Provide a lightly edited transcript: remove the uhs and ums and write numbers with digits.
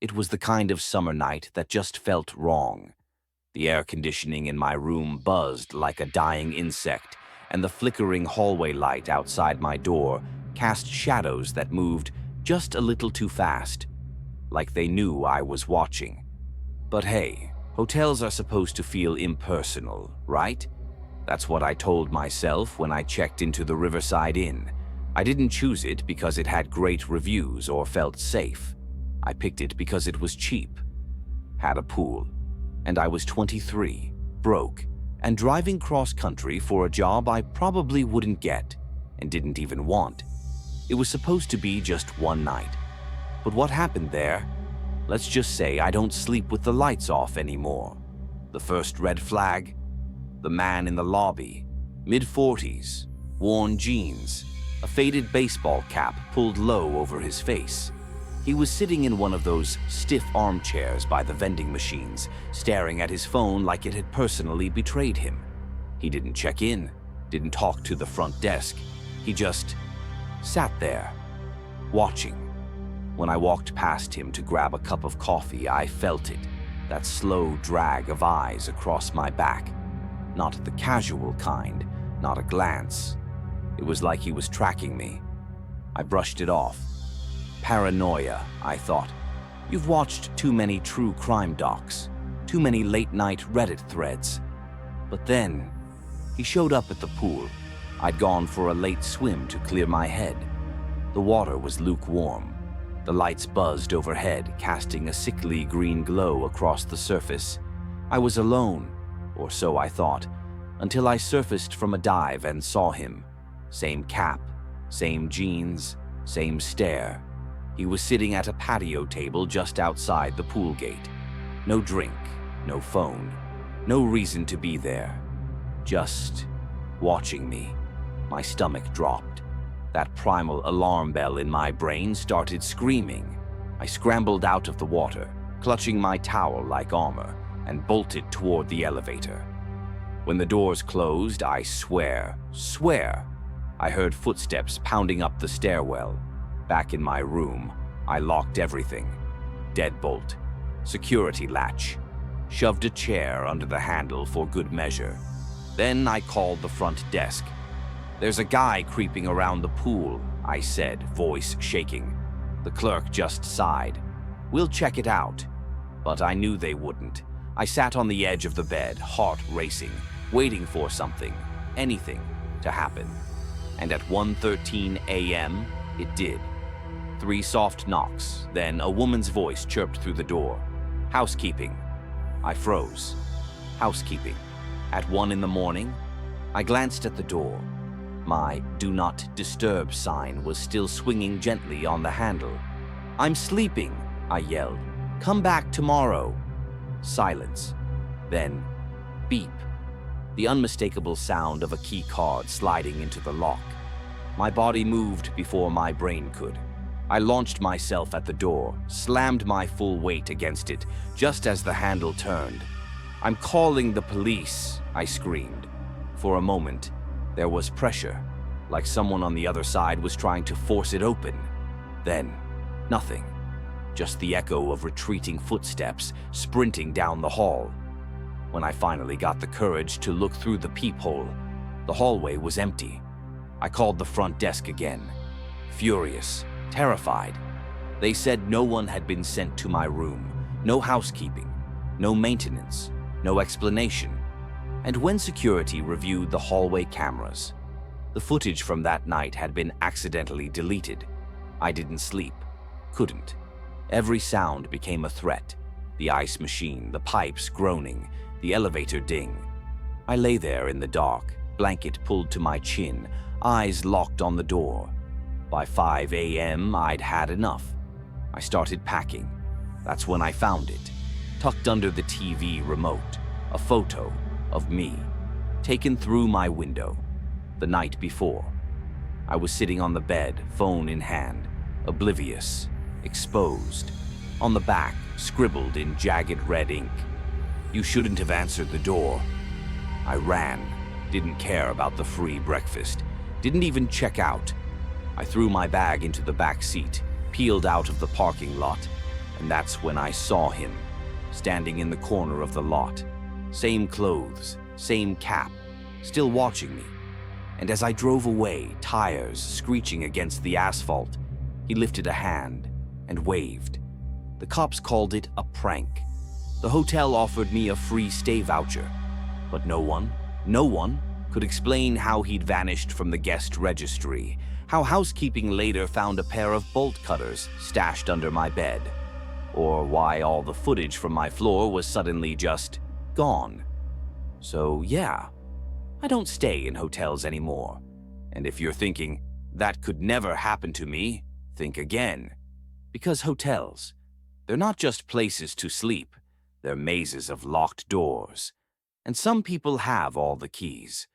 It was the kind of summer night that just felt wrong. The air conditioning in my room buzzed like a dying insect, and the flickering hallway light outside my door cast shadows that moved just a little too fast, like they knew I was watching. But hey, hotels are supposed to feel impersonal, right? That's what I told myself when I checked into the Riverside Inn. I didn't choose it because it had great reviews or felt safe. I picked it because it was cheap, had a pool, and I was 23, broke, and driving cross-country for a job I probably wouldn't get and didn't even want. It was supposed to be just one night. But what happened there? Let's just say I don't sleep with the lights off anymore. The first red flag? The man in the lobby, mid-40s, worn jeans, a faded baseball cap pulled low over his face. He was sitting in one of those stiff armchairs by the vending machines, staring at his phone like it had personally betrayed him. He didn't check in, didn't talk to the front desk. He just sat there, watching. When I walked past him to grab a cup of coffee, I felt it, that slow drag of eyes across my back. Not the casual kind, not a glance. It was like he was tracking me. I brushed it off. Paranoia, I thought. You've watched too many true crime docs, too many late-night Reddit threads. But then, he showed up at the pool. I'd gone for a late swim to clear my head. The water was lukewarm. The lights buzzed overhead, casting a sickly green glow across the surface. I was alone, or so I thought, until I surfaced from a dive and saw him. Same cap, same jeans, same stare. He was sitting at a patio table just outside the pool gate. No drink, no phone, no reason to be there. Just watching me. My stomach dropped. That primal alarm bell in my brain started screaming. I scrambled out of the water, clutching my towel like armor, and bolted toward the elevator. When the doors closed, I swear, I heard footsteps pounding up the stairwell. Back in my room, I locked everything. Deadbolt, security latch, shoved a chair under the handle for good measure. Then I called the front desk. "There's a guy creeping around the pool," I said, voice shaking. The clerk just sighed. "We'll check it out." But I knew they wouldn't. I sat on the edge of the bed, heart racing, waiting for something, anything, to happen. And at 1:13 a.m., it did. 3 soft knocks, then a woman's voice chirped through the door. "Housekeeping." I froze. Housekeeping. At 1 in the morning, I glanced at the door. My "Do Not Disturb" sign was still swinging gently on the handle. "I'm sleeping," I yelled. "Come back tomorrow." Silence. Then, beep. The unmistakable sound of a key card sliding into the lock. My body moved before my brain could. I launched myself at the door, slammed my full weight against it, just as the handle turned. "I'm calling the police," I screamed. For a moment, there was pressure, like someone on the other side was trying to force it open. Then, nothing. Just the echo of retreating footsteps sprinting down the hall. When I finally got the courage to look through the peephole, the hallway was empty. I called the front desk again, furious, terrified. They said no one had been sent to my room, no housekeeping, no maintenance, no explanation. And when security reviewed the hallway cameras, the footage from that night had been accidentally deleted. I didn't sleep, couldn't. Every sound became a threat. The ice machine, the pipes groaning, the elevator ding. I lay there in the dark, blanket pulled to my chin, eyes locked on the door. By 5 a.m., I'd had enough. I started packing. That's when I found it, tucked under the TV remote, a photo of me, taken through my window, the night before. I was sitting on the bed, phone in hand, oblivious, exposed. On the back, scribbled in jagged red ink, "You shouldn't have answered the door." I ran, didn't care about the free breakfast, didn't even check out. I threw my bag into the back seat, peeled out of the parking lot. And that's when I saw him, standing in the corner of the lot. Same clothes, same cap, still watching me. And as I drove away, tires screeching against the asphalt, he lifted a hand and waved. The cops called it a prank. The hotel offered me a free stay voucher, but no one could explain how he'd vanished from the guest registry, how housekeeping later found a pair of bolt cutters stashed under my bed, or why all the footage from my floor was suddenly just gone. So yeah, I don't stay in hotels anymore. And if you're thinking, that could never happen to me, think again. Because hotels, they're not just places to sleep, they're mazes of locked doors. And some people have all the keys.